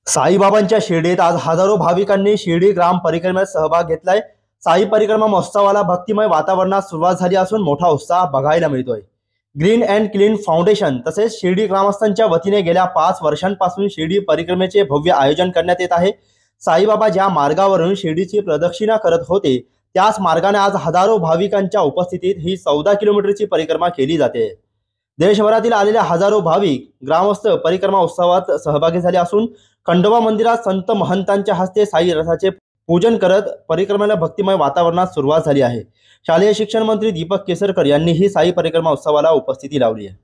साईबाबांच्या शिर्डीत आज हजारो भाविकांनी शिर्डी ग्राम परिक्रमेत सहभाग घेतलाय। साई परिक्रमा महोत्सवाला भक्तिमय वातावरणात सुरुवात झाली असून मोठा उत्साह बघायला मिळतोय। ग्रीन अँड क्लीन फाउंडेशन तसेच शिर्डी ग्रामस्थांच्या वतीने गेल्या 5 वर्षांपासून शिर्डी परिक्रमेचे भव्य आयोजन करण्यात येत आहे। साईबाबा ज्या मार्गावरून शिर्डीची प्रदक्षिणा करत होते त्याच मार्गाने आज हजारो भाविकांच्या उपस्थितीत ही 14 किलोमीटरची परिक्रमा केली जाते। देशभरातील आलेल्या हजारो भाविक ग्रामस्थ परिक्रमा उत्सवात सहभागी झाले असून खंडोबा मंदिरात संत महंतांच्या हस्ते साई रथाचे पूजन करत परिक्रमेला भक्तिमय वातावरणात सुरुवात झाली आहे। शालेय शिक्षण मंत्री दीपक केसरकर यांनी ही साई परिक्रमा उत्सवाला उपस्थिती लावली आहे।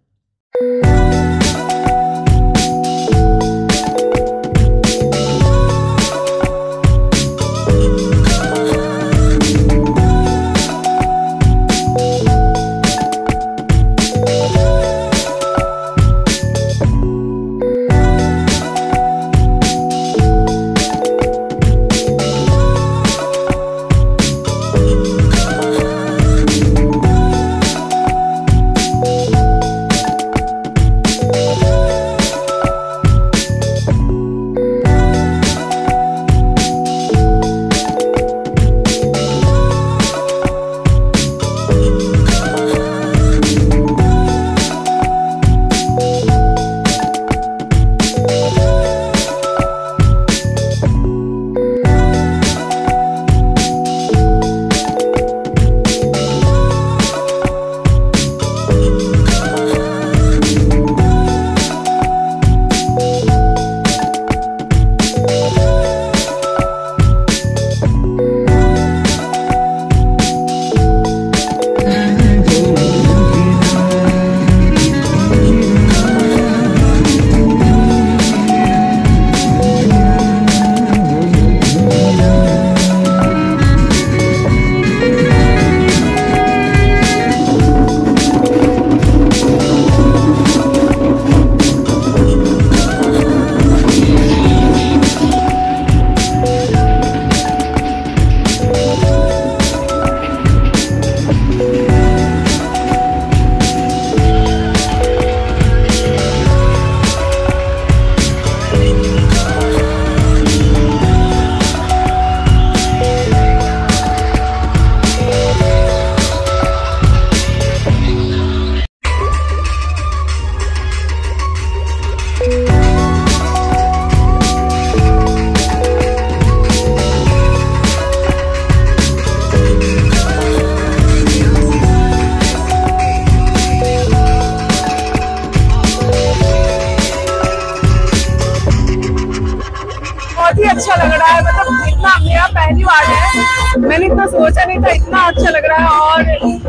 अच्छा लग रहा है। मतलब इतना मेरा पहली बार है, मैंने इतना सोचा नहीं था, इतना अच्छा लग रहा है। और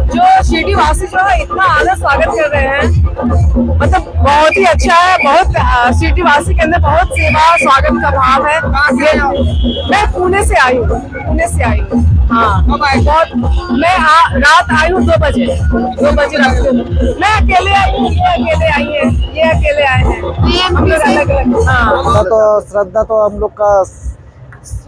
जो शिर्डी वासी जो है इतना आदर स्वागत कर रहे हैं, मतलब बहुत ही अच्छा है। बहुत शिर्डी वासी के अंदर बहुत सेवा स्वागत का भाव है। मैं पुणे से आई हूँ, हाँ। बहुत मैं रात आई हूँ 2 बजे रात को। मैं अकेले आई हूँ, ये अकेले आए हैं, हम लोग अलग अलग। हाँ, तो श्रद्धा तो हम लोग का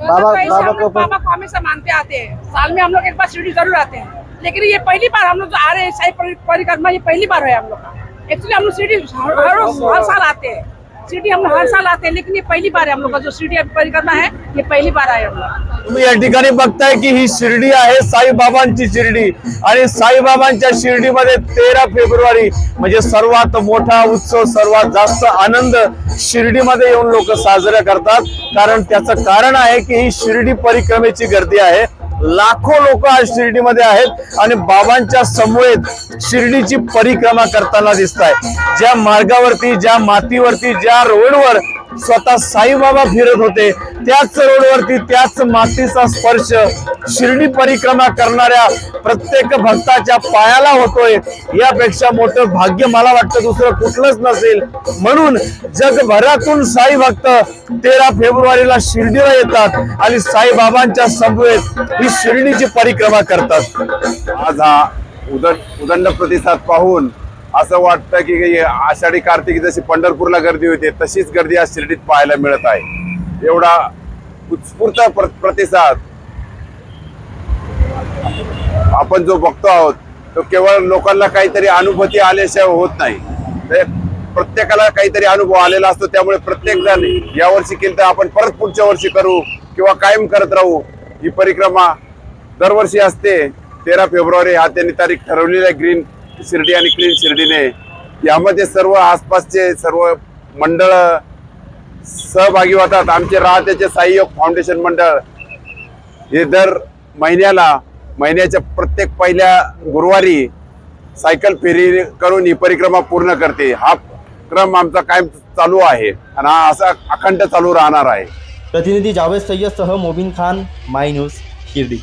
बाबा को हमेशा मानते आते हैं। साल में हम लोग एक बार शिर्डी जरूर आते हैं, लेकिन ये पहली बार हम लोग जो आ रहे हैं साई परिक्रमा, ये पहली बार है हम लोग का। एक्चुअली हम लोग शिर्डी हर साल आते हैं, शिर्डी हम हर साल आते हैं, लेकिन ये पहली बार है हम लोग का जो शिर्डी परिक्रमा है, ये पहली बार आए हम लोग। तुम्ही या ठिकाणी बघताय की ही शिर्डी आहे साईबाबांची शिर्डी, आणि साईबाबांच्या शिर्डीमध्ये 13 फेब्रुवारी म्हणजे सर्वात मोठा उत्सव, सर्वात जास्त आनंद शिर्डीमध्ये येऊन लोक साजरा करतात। कारण त्याचं कारण आहे की ही शिर्डी परिक्रमेची गर्दी आहे। लाखो लोक आज शिर्डीमध्ये आहेत आणि बाबांच्या समवेत शिर्डीची परिक्रमा करताना दिसतायत। ज्या मार्गावरती, ज्या मातीवरती, ज्या रोडवर स्वतः साईबाबा फिरत होते त्याच रोडवरती, त्याच मातीचा स्पर्श शिर्डी परिक्रमा करणाऱ्या प्रत्येक भक्ताच्या पायाला होतोय। यापेक्षा मोठं भाग्य मला वाटतं दुसरं कुठलंच नसेल। म्हणून जगभरातून साई भक्त 13 फेब्रुवारीला शिर्डीला येतात आणि साईबाबांच्या समवेत ही शिर्डीची परिक्रमा करतात। आज हा उदंड प्रतिसाद पाहून असं वाटतं की आषाढी कार्तिकी जशी पंढरपूरला गर्दी होते तशीच गर्दी आज शिर्डीत पाहायला मिळत आहे। एवढा उत्स्फूर्त प्रतिसाद आपण जो बघतो आहोत तो केवळ लोकांना काहीतरी अनुभूती आल्याशिवाय होत नाही। प्रत्येकाला काहीतरी अनुभव आलेला असतो, त्यामुळे प्रत्येक जण या वर्षी केलं तर आपण परत पुढच्या वर्षी करू किंवा कायम करत राहू. ही परिक्रमा दरवर्षी असते. 13 फेब्रुवारी हा त्यांनी तारीख ठरवलेली आहे ग्रीन शिर्डी आणि क्लीन शिर्डीने. यामध्ये सर्व आसपासचे सर्व मंडळ सहभागी होतात. आमचे राहत्याचे साईयोग फाउंडेशन मंडळ हे दर महिन्याच्या प्रत्येक पहिल्या गुरुवारी सायकल फेरी करून ही परिक्रमा पूर्ण करते. हा क्रम आमचा कायम चालू आहे आणि हा असा अखंड चालू राहणार आहे. प्रतिनिधी जावेद सय्यद सह मोबिन खान, माय न्यूज शिर्डी.